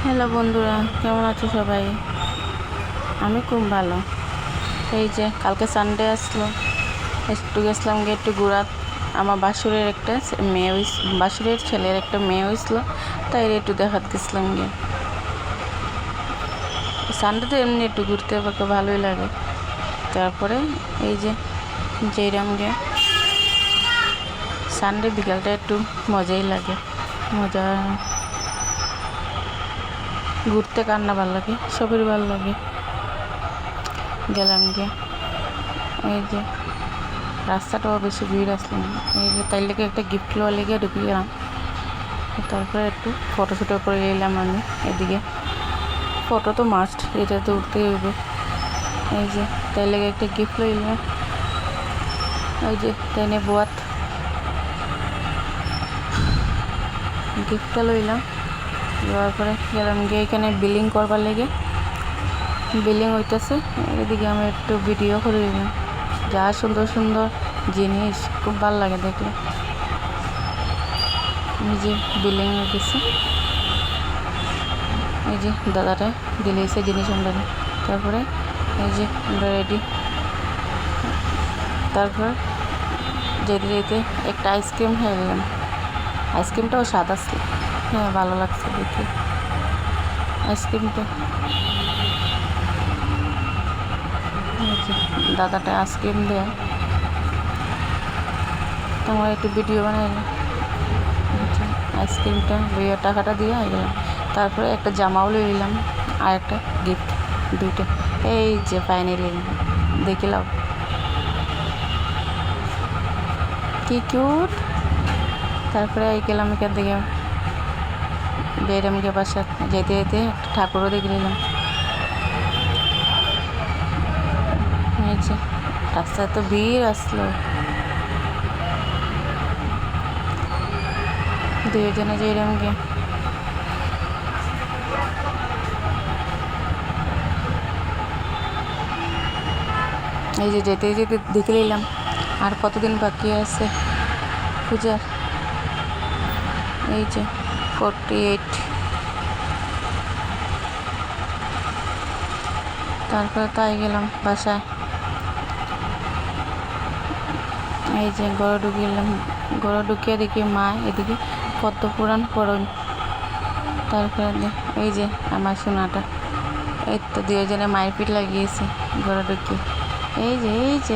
Hello বন্ধুরা, কেমন আছো সবাই? আমি খুব ভালো। এই যে কালকে সানডে আসলো, একটু গেছিলাম গিয়ে একটু ঘোরাত। আমার বাসুরের ছেলের একটা মেয়ে হয়েছিল, তাই একটু দেখাত গেছিলাম গিয়ে। সানডেতে এমনি একটু ঘুরতে পারতে ভালোই লাগে। তারপরে এই যে যেরম গিয়ে সানডে বিকালটা একটু মজাই লাগে। মজা ঘুরতে কার না ভালো লাগে, সবারই ভালো লাগে। গেলাম গিয়ে এই যে রাস্তাটাও বেশি ভিড় আসলো না। এই যে তাই লেগে একটা গিফট লওয়ার লেগে ঢুকে গেলাম। তারপরে একটু ফটো করে এলাম আমি এদিকে। ফটো তো মাস্ট, এটা তো উঠতেই হইবে। এই যে তাই লেগে একটা গিফট লইলাম। ওই যে ট্রেনে বোয়াত গিফটটা লইলাম। দেওয়ার পরে গেলাম গিয়ে এখানে বিলিং করবার লেগে। বিলিং হইতেছে, এদিকে আমি একটু ভিডিও করে দিলাম। যা সুন্দর সুন্দর জিনিস, খুব ভালো লাগে দেখলে। এই যে বিলিং হয়ে গেছে, এই যে দাদাটা দিলেছে জিনিস আমরা। তারপরে এই যে আমরা রেডি। তারপর যেতে যেতে একটা আইসক্রিম খেয়ে নিলাম। আইসক্রিমটাও স্বাদ আসছে, হ্যাঁ ভালো লাগছে দেখে আইসক্রিমটা। দাদাটা আইসক্রিম দেয়, তোমার একটু ভিডিও বানাইলাম। আইসক্রিমটা লইয়া টাকাটা দিয়ে গেলাম। তারপরে একটা জামাও লই নিলাম আর একটা গিফট, দুইটা। এই যে ফাইনালি দেখিলাম কি কিউট। তারপরে এই গেলাম এখান থেকে বেরমকে বাসা যেতে যেতে একটা ঠাকুরও দেখে নিলাম। এই যে রাস্তায় তো ভিড় আসলো, দুজনে যে এরমকে এই যে যেতে যেতে দেখে নিলাম আর কতদিন বাকি আছে পূজার। এই যে 48। তারপরে তাই গেলাম বাসায়। এই যে ঘরে ঢুকিয়ে দেখি মা এদিকে পদ্ম পুরাণ পড়ন। তারপরে এই যে আমার সোনাটা, এই তো দুজনে মারপিট লাগিয়েছে ঘরে ঢুকিয়ে। এই যে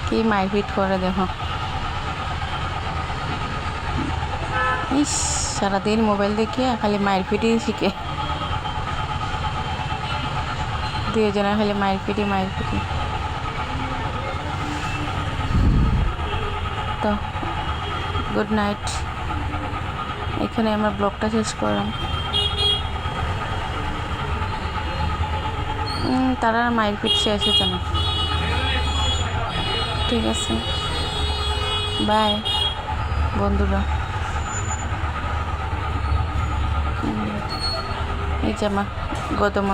কি মারপিট করে দেখো। ইস, সারাদিন মোবাইল দেখিয়ে খালি মারপিটই শিখে। দুজনে খালি মারপিটি। তো গুড নাইট, এখানে আমরা ব্লগটা শেষ করলাম। তারা মারপিট শেষ হতো না। ঠিক আছে, বাই বন্ধুরা। এই যে আমার গৌতম